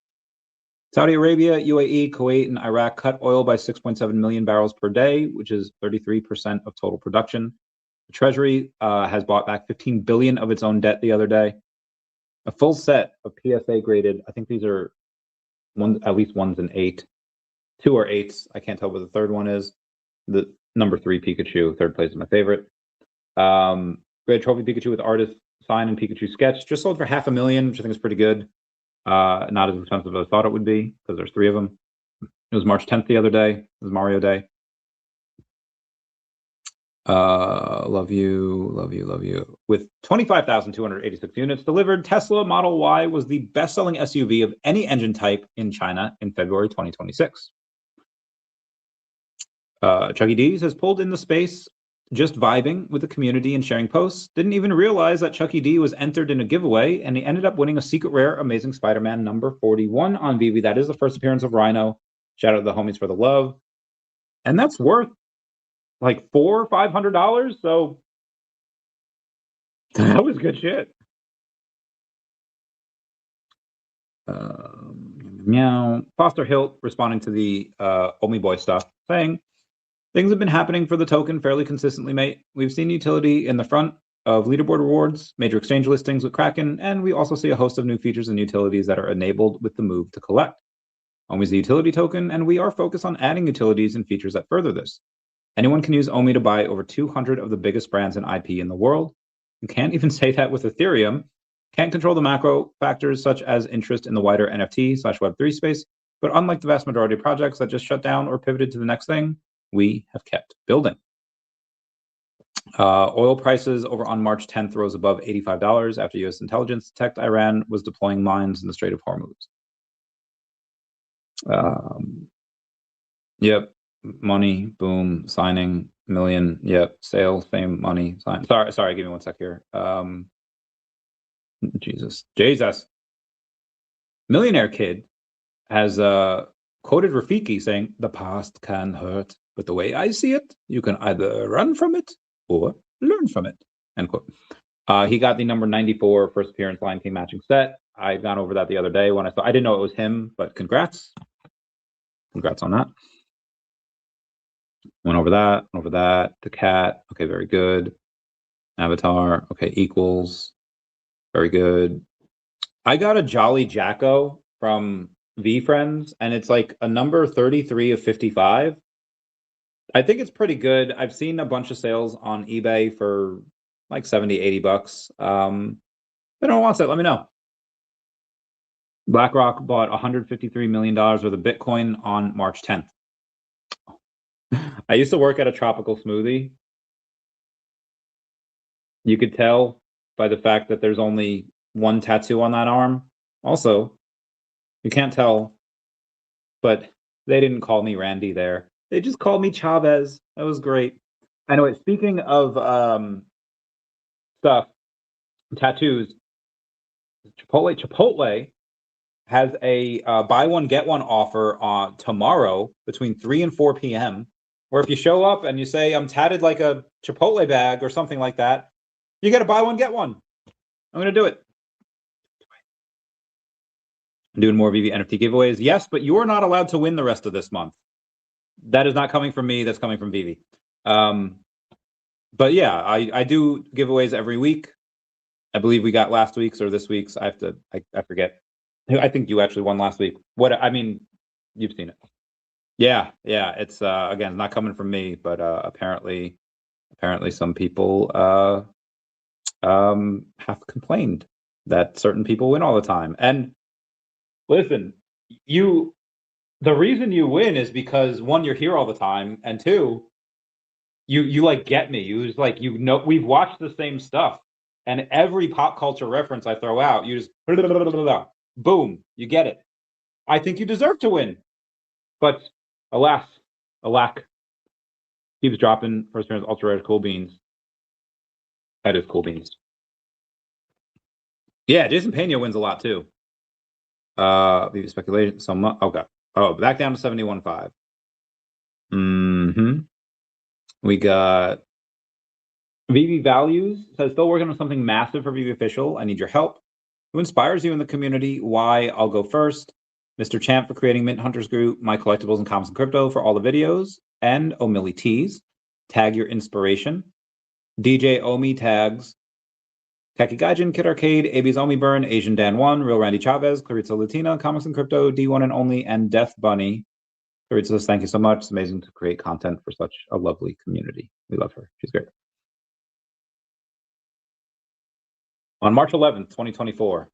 Saudi Arabia, UAE, Kuwait, and Iraq cut oil by 6.7 million barrels per day, which is 33% of total production. The Treasury has bought back 15 billion of its own debt the other day. A full set of PSA graded, I think these are at least 1s and 8. 2 are 8s. I can't tell what the third one is. The number 3 Pikachu, third place is my favorite. Great trophy Pikachu with artist sign and Pikachu sketch just sold for $500,000, which I think is pretty good. Not as expensive as I thought it would be because there's 3 of them. It was March 10th the other day. It was Mario Day. Love you, love you, love you. With 25,286 units delivered, Tesla Model Y was the best-selling SUV of any engine type in China in February 2026. Chucky D's has pulled in the space, just vibing with the community and sharing posts. Didn't even realize that Chucky D was entered in a giveaway, and he ended up winning a secret rare Amazing Spider-Man number 41 on VeVe. That is the first appearance of Rhino. Shout out to the homies for the love. And that's worth like $400 or $500, so that was good shit. Meow. Foster Hilt responding to the Omi Boy stuff, saying, things have been happening for the token fairly consistently, mate. We've seen utility in the front of leaderboard rewards, major exchange listings with Kraken, and we also see a host of new features and utilities that are enabled with the move to collect. OMI is the utility token, and we are focused on adding utilities and features that further this. Anyone can use OMI to buy over 200 of the biggest brands and IP in the world. You can't even say that with Ethereum. Can't control the macro factors such as interest in the wider NFT/Web3 space, but unlike the vast majority of projects that just shut down or pivoted to the next thing, we have kept building. Oil prices over on March 10th rose above $85 after U.S. intelligence detected Iran was deploying mines in the Strait of Hormuz. Yep, money, boom, signing, million, yep, sales, fame, money, sign. Sorry, give me one sec here. Jesus. Millionaire Kid has quoted Rafiki saying, the past can hurt, but the way I see it, you can either run from it or learn from it, end quote. He got the number 94 first appearance Lion King matching set. I've gone over that the other day when I didn't know it was him, but congrats. Congrats on that. Went over that, DeCat, okay, very good. Avatar, okay, equals, very good. I got a Jolly Jacko from VeFriends, and it's like a number 33 of 55. I think it's pretty good. I've seen a bunch of sales on eBay for like 70, 80 bucks. If anyone wants it, let me know. BlackRock bought $153 million worth of Bitcoin on March 10th. I used to work at a tropical smoothie. You could tell by the fact that there's only one tattoo on that arm. Also, you can't tell, but they didn't call me Randy there. They just called me Chavez. That was great. Anyway, speaking of stuff, tattoos, Chipotle has a buy one, get one offer on tomorrow between 3 and 4 p.m. Or if you show up and you say, I'm tatted like a Chipotle bag or something like that, you got to buy one, get one. I'm going to do it. I'm doing more VeVe NFT giveaways. Yes, but you're not allowed to win the rest of this month. That is not coming from me. That's coming from VeVe. But yeah, I do giveaways every week. I believe we got last week's or this week's. I forget. I think you actually won last week. You've seen it. Yeah. It's again not coming from me, but apparently some people have complained that certain people win all the time. And listen, the reason you win is because one, you're here all the time, and two, you like get me. You just like, we've watched the same stuff, and every pop culture reference I throw out, you just boom, you get it. I think you deserve to win, but alas, alack, keeps dropping first appearance ultra rare cool beans. That is cool beans. Yeah, Jason Pena wins a lot too. VeVe speculation. Okay. Oh, back down to 71.5. We got VeVe Values says, still working on something massive for VeVe Official. I need your help. Who inspires you in the community? Why? I'll go first. Mr. Champ for creating Mint Hunters Group, My Collectibles and Comics and Crypto for all the videos, and O'Milly Tees. Tag your inspiration. DJ Omi tags Kaki Gaijin, Kid Arcade, AB's Omi Burn, Asian Dan 1, Real Randy Chavez, Clarissa Latina, Comics and Crypto, D1 and Only, and Death Bunny. Clarissa says, thank you so much. It's amazing to create content for such a lovely community. We love her. She's great. On March 11th, 2024,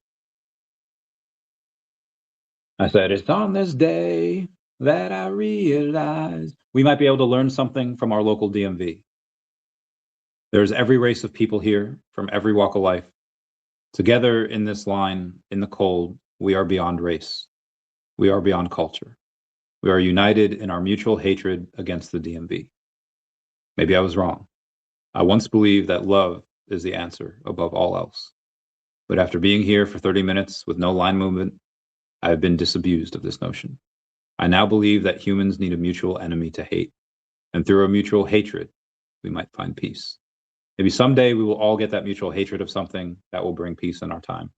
I said, it's on this day that I realized we might be able to learn something from our local DMV. There's every race of people here from every walk of life. Together in this line, in the cold, we are beyond race. We are beyond culture. We are united in our mutual hatred against the DMV. Maybe I was wrong. I once believed that love is the answer above all else. But after being here for 30 minutes with no line movement, I have been disabused of this notion. I now believe that humans need a mutual enemy to hate. And through a mutual hatred, we might find peace. Maybe someday we will all get that mutual hatred of something that will bring peace in our time.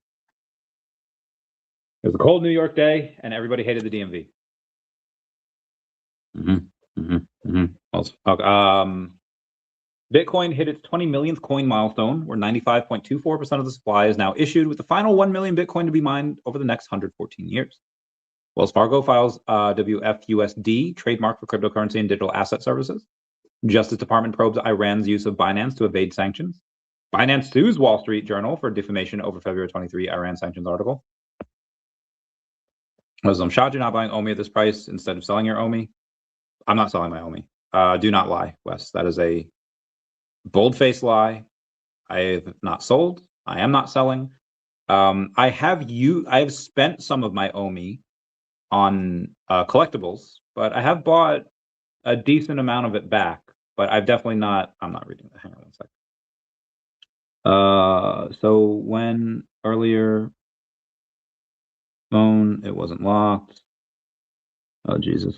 It was a cold New York day, and everybody hated the DMV. Bitcoin hit its 20 millionth coin milestone, where 95.24% of the supply is now issued, with the final 1 million Bitcoin to be mined over the next 114 years. Wells Fargo files WFUSD, trademark for cryptocurrency and digital asset services. Justice Department probes Iran's use of Binance to evade sanctions. Binance sues Wall Street Journal for defamation over February 23 Iran sanctions article. Muslim shot, you're not buying OMI at this price instead of selling your OMI. I'm not selling my OMI. Do not lie, Wes. That is a bold-faced lie. I have not sold. I am not selling. I have spent some of my OMI on collectibles, but I have bought a decent amount of it back. But I've definitely not. I'm not reading that. Hang on one sec. So when earlier phone, it wasn't locked. Oh Jesus.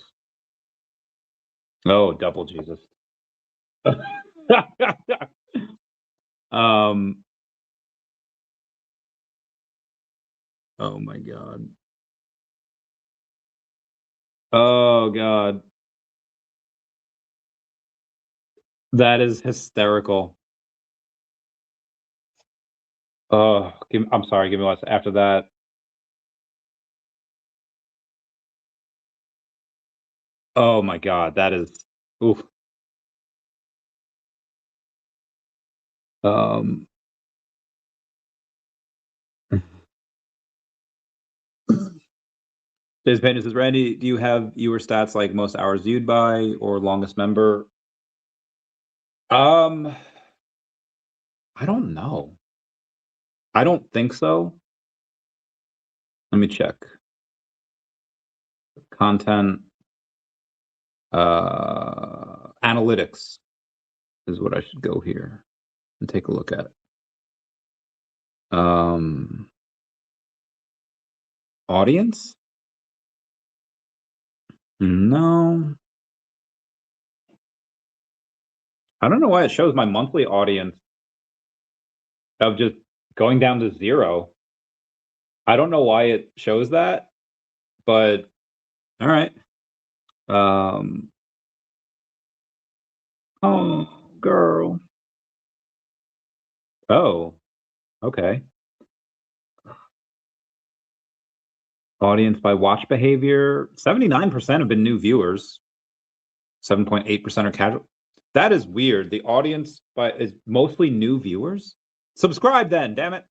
Oh, double Jesus. Oh my God. Oh God. That is hysterical. Oh, I'm sorry. Give me one second. After that. Oh my God. That is. Oof. Days Payne says, Randy, do you have viewer stats like most hours viewed by or longest member? I don't know. I don't think so. Let me check. Content analytics is what I should go here and take a look at. Audience? No. I don't know why it shows my monthly audience of just going down to 0. I don't know why it shows that, but all right. Oh, girl. Oh, okay. Audience by watch behavior. 79% have been new viewers. 7.8% are casual. That is weird. The audience is mostly new viewers. Subscribe then, damn it.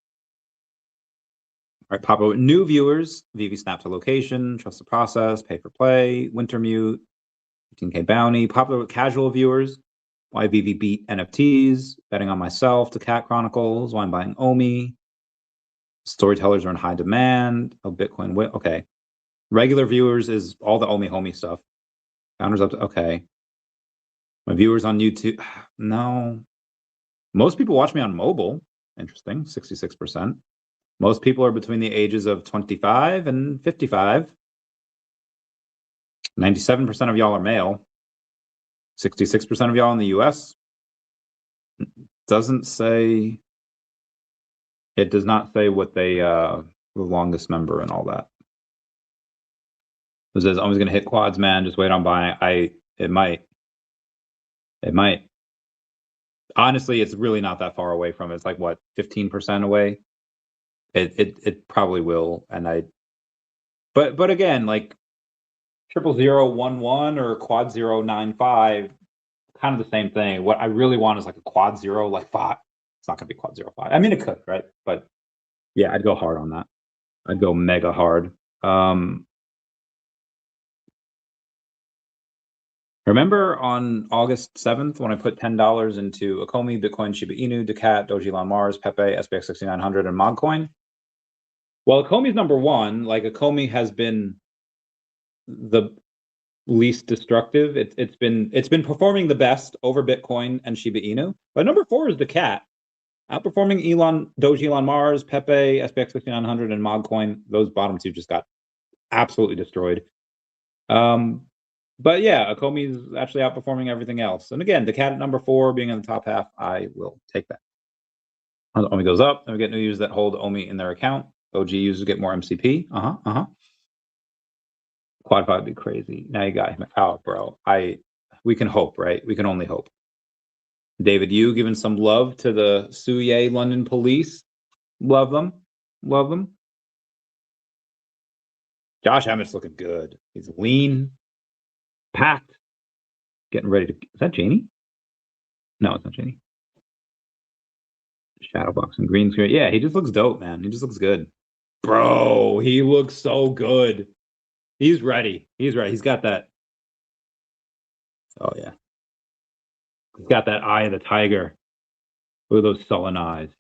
All right, popular new viewers. VeVe snap to location, trust the process, pay for play, winter mute, 15K bounty. Popular with casual viewers. Why VeVe beat NFTs, betting on myself, DeCat Chronicles, why I'm buying OMI. Storytellers are in high demand. Oh, Bitcoin. Okay. Regular viewers is all the OMI homie stuff. Founders up to, okay. My viewers on YouTube, no. Most people watch me on mobile. Interesting, 66%. Most people are between the ages of 25 and 55. 97% of y'all are male. 66% of y'all in the US. Doesn't say, it does not say what they, the longest member and all that. It says, I was going to hit quads, man. Just wait on buying. It might. Honestly, it's really not that far away from it. It's like, what, 15% away? It probably will. And but again, like 00011 or quad 095, kind of the same thing. What I really want is like a quad 0, like 5. It's not going to be quad 05. I mean, it could, right? But yeah, I'd go hard on that. I'd go mega hard. Remember on August 7th when I put $10 into Akomi, Bitcoin, Shiba Inu, Decat, Doji, Elon Mars, Pepe, SPX 6900, and Mogcoin? Well, Akomi's number one. Like, Akomi has been the least destructive. It's been performing the best over Bitcoin and Shiba Inu. But number 4 is Decat, outperforming Doji, Elon Mars, Pepe, SPX 6900, and Mogcoin. Those bottom two just got absolutely destroyed. But yeah, Akomi is actually outperforming everything else. And again, Decat at number 4 being in the top half, I will take that. As OMI goes up, then we get new users that hold OMI in their account. OG users get more MCP. Quad 5 would be crazy. Now you got him out, bro. We can hope, right? We can only hope. David Yu giving some love to the Suye London police. Love them. Love them. Josh Emmett's looking good. He's lean, packed, getting ready to. Is that Janie? No, it's not Janie. Shadowbox and green screen. Yeah, he just looks dope, man. He just looks good. Bro, he looks so good. He's ready. He's ready. He's got that. Oh, yeah. He's got that eye of the tiger. Look at those sullen eyes.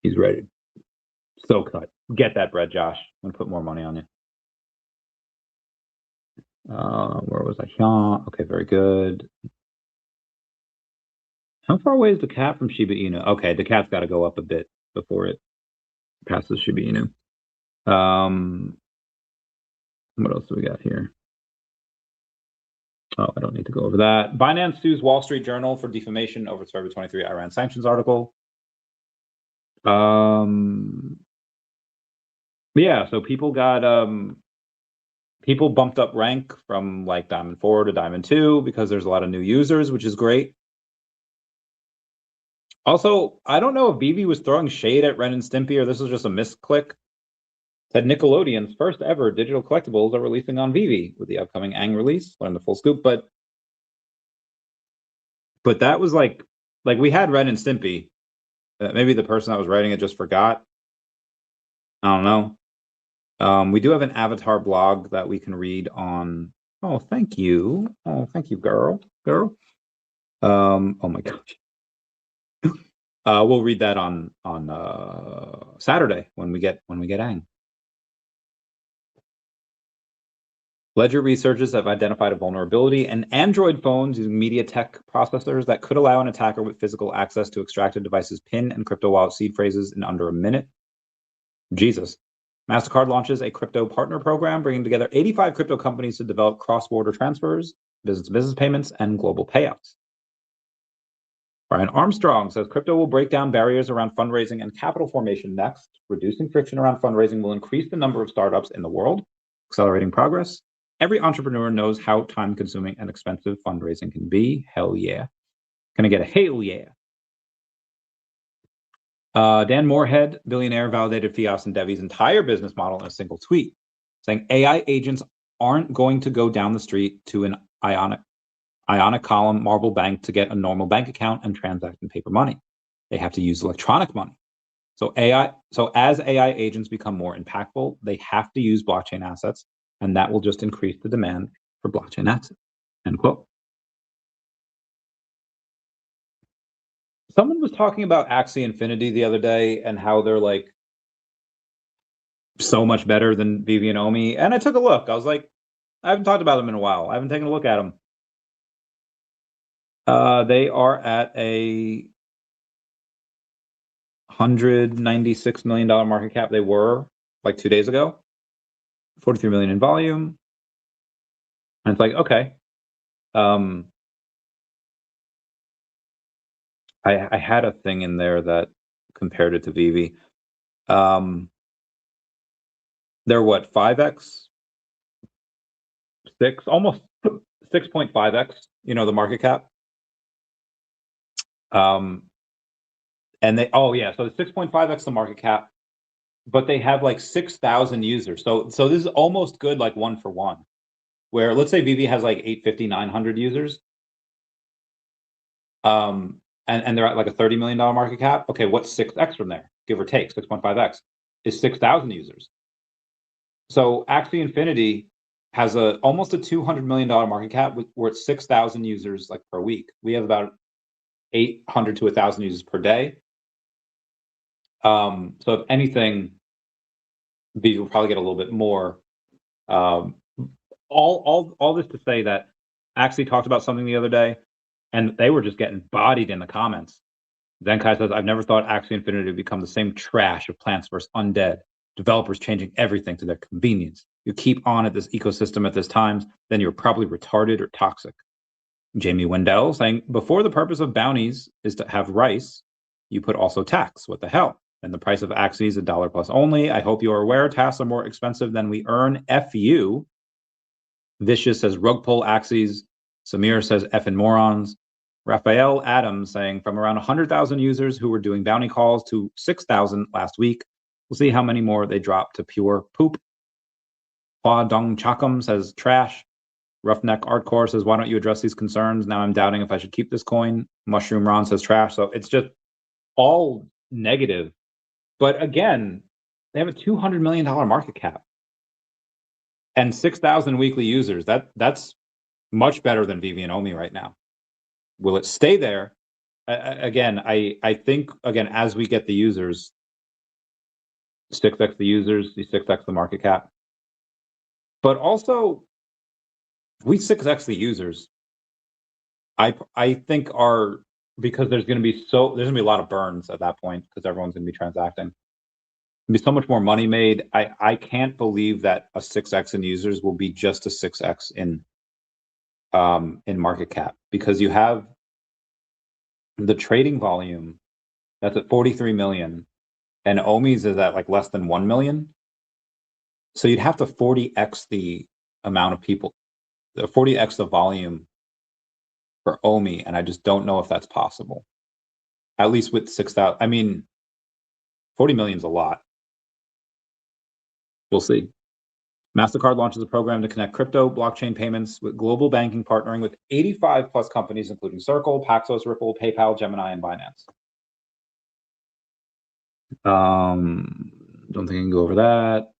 He's ready. So cut. Get that bread, Josh. I'm going to put more money on you. Where was I? Okay, very good. How far away is Decat from Shiba Inu? Okay, Decat's got to go up a bit before it passes Shiba Inu. What else do we got here? Oh, I don't need to go over that. Binance sues Wall Street Journal for defamation over its February 23 Iran sanctions article. Yeah, so people got people bumped up rank from like Diamond 4 to Diamond 2 because there's a lot of new users, which is great. Also, I don't know if VeVe was throwing shade at Ren and Stimpy or this was just a misclick. Said Nickelodeon's first ever digital collectibles are releasing on VeVe with the upcoming Aang release. Learn the full scoop, but that was like we had Ren and Stimpy. Maybe the person that was writing it just forgot. I don't know. We do have an Avatar blog that we can read on. Oh, thank you. Oh, thank you, girl. Oh my gosh. We'll read that on Saturday when we get Aang. Ledger researchers have identified a vulnerability in Android phones using MediaTek processors that could allow an attacker with physical access to extract a device's PIN and crypto wallet seed phrases in under a minute. Jesus. MasterCard launches a crypto partner program, bringing together 85 crypto companies to develop cross-border transfers. business-to-business payments, and global payouts. Brian Armstrong says crypto will break down barriers around fundraising and capital formation next. Reducing friction around fundraising will increase the number of startups in the world, accelerating progress. Every entrepreneur knows how time-consuming and expensive fundraising can be. Hell yeah. Can I get a hell yeah? Dan Moorhead, billionaire, validated FIAS and Debie's entire business model in a single tweet, saying AI agents aren't going to go down the street to an ionic column marble bank to get a normal bank account and transact in paper money. They have to use electronic money. So as AI agents become more impactful, they have to use blockchain assets, and that will just increase the demand for blockchain assets. End quote. Someone was talking about Axie Infinity the other day and how they're like so much better than VeVe and OMI. And I took a look. I was like, I haven't talked about them in a while. I haven't taken a look at them. They are at a $196 million market cap. They were like 2 days ago, 43 million in volume. And it's like, okay. I had a thing in there that compared it to VeVe. They're what, 5x? Almost 6.5x, you know, the market cap. And they, oh yeah, so 6.5x the market cap, but they have like 6,000 users. So this is almost good, like 1 for 1, where let's say VeVe has like 850, 900 users. And they're at like a $30 million market cap. Okay, what's 6x from there? Give or take, 6.5x is 6,000 users. So Axie Infinity has almost a $200 million market cap. We're at 6,000 users like per week. We have about 800 to 1,000 users per day. So if anything, VeVe will probably get a little bit more. All this to say that Axie talked about something the other day, and they were just getting bodied in the comments. Zenkai says, I've never thought Axie Infinity would become the same trash of Plants vs. Undead. Developers changing everything to their convenience. You keep on at this ecosystem at this time, then you're probably retarded or toxic. Jamie Wendell saying, before the purpose of bounties is to have rice, you put also tax. What the hell? And the price of Axie is $1 plus only. I hope you are aware tasks are more expensive than we earn. F you. Vicious says, rug pull Axies. Samir says, effing morons. Raphael Adams saying, from around 100,000 users who were doing bounty calls to 6,000 last week, we'll see how many more they drop to pure poop. Hua Dong Chakam says, trash. Roughneck Artcore says, why don't you address these concerns? Now I'm doubting if I should keep this coin. Mushroom Ron says, trash. So it's just all negative. But again, they have a $200 million market cap and 6,000 weekly users. That's much better than VeVe and OMI right now. Will it stay there? Again, I think, again, as we get the users, 6x the users, 6x the market cap. But also, if we 6x the users, I think because there's going to be a lot of burns at that point because everyone's going to be transacting. There'll be so much more money made. I can't believe that a 6x in users will be just a 6x in market cap, because you have the trading volume that's at 43 million and OMI's is at like less than 1 million. So you'd have to 40x the amount of people, 40x the volume for OMI, and I just don't know if that's possible. At least with 6,000. I mean, 40 million is a lot. We'll see. MasterCard launches a program to connect crypto blockchain payments with global banking, partnering with 85 plus companies, including Circle, Paxos, Ripple, PayPal, Gemini, and Binance. Don't think I can go over that.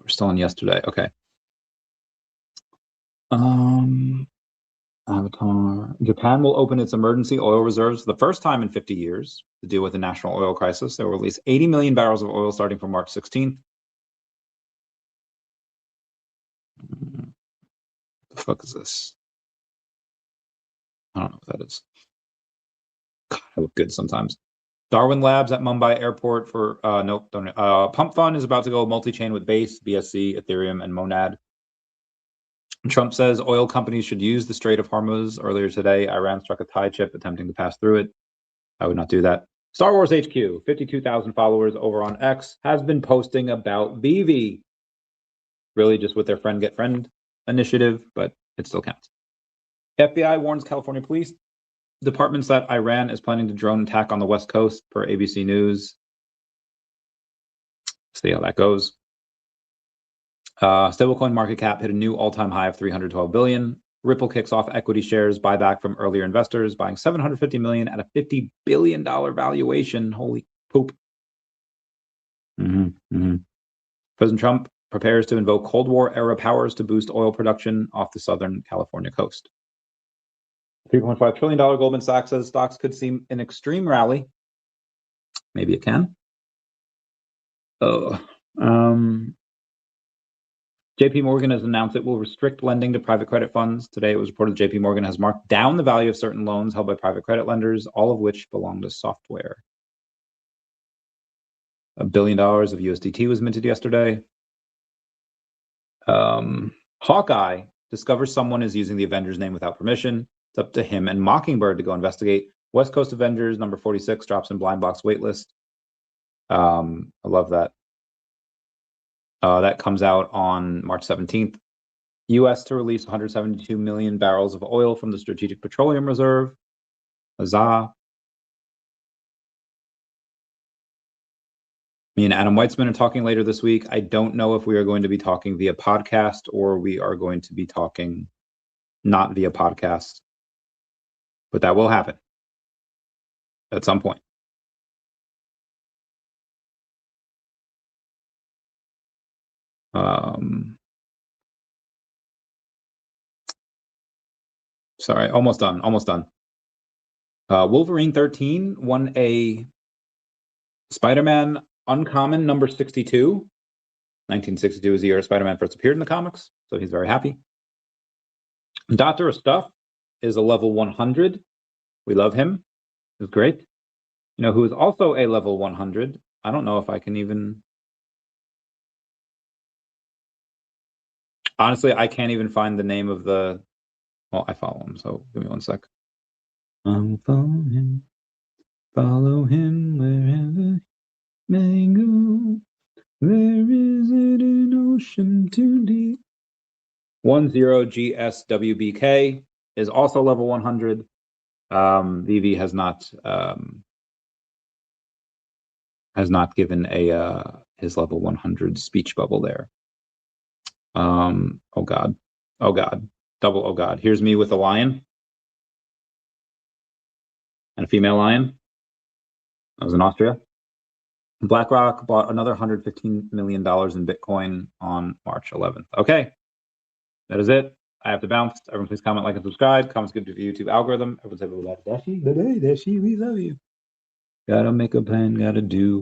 We're still on yesterday. Okay. Avatar. Japan will open its emergency oil reserves for the first time in 50 years to deal with the national oil crisis. They will release 80 million barrels of oil starting from March 16th. What the fuck is this? I don't know what that is. God, I look good sometimes. Darwin Labs at Mumbai Airport for nope. Pump Fund is about to go multi-chain with Base, BSC, Ethereum, and Monad. Trump says oil companies should use the Strait of Hormuz. Earlier today, Iran struck a Thai ship attempting to pass through it. I would not do that. Star Wars HQ, 52,000 followers over on X, has been posting about VeVe. Really just with their friend get friend initiative, but it still counts. FBI warns California police departments that Iran is planning to drone attack on the West Coast, per ABC News. See how that goes. Stablecoin market cap hit a new all-time high of 312 billion. Ripple kicks off equity shares buyback from earlier investors, buying 750 million at a $50 billion valuation. Holy poop. President Trump prepares to invoke Cold War-era powers to boost oil production off the Southern California coast. $3.5 trillion Goldman Sachs says stocks could see an extreme rally. Maybe it can. JP Morgan has announced it will restrict lending to private credit funds. Today it was reported JP Morgan has marked down the value of certain loans held by private credit lenders, all of which belong to software. $1 billion of USDT was minted yesterday. Hawkeye discovers someone is using the Avengers name without permission. It's up to him and Mockingbird to go investigate. West Coast Avengers number 46 drops in blind box waitlist. I love that. That comes out on March 17th. U.S. to release 172 million barrels of oil from the Strategic Petroleum Reserve. Huzzah. Me and Adam Weitzman are talking later this week. I don't know if we are going to be talking via podcast or we are going to be talking not via podcast, but that will happen at some point. Sorry, almost done. Wolverine 13 won a Spider-Man Uncommon number 62. 1962 is the year Spider-Man first appeared in the comics, so he's very happy. Doctor of Stuff is a level 100. We love him. He's great. You know who is also a level 100? I don't know if I can even... Honestly, I can't even find the name of the... Well, I follow him, so give me one sec. I'm following him. Follow him wherever may go. Where is it an ocean too deep? 10GSWBK is also level 100. VeVe has not given a his level 100 speech bubble there. Oh god, double oh god. Here's me with a lion and a female lion. I was in Austria. BlackRock bought another $115 million in Bitcoin on March 11th. Okay, that is it. I have to bounce. Everyone please comment, like, and subscribe. Comments good to the YouTube algorithm. Everyone say, Dashi, we love you. Gotta make a plan, gotta do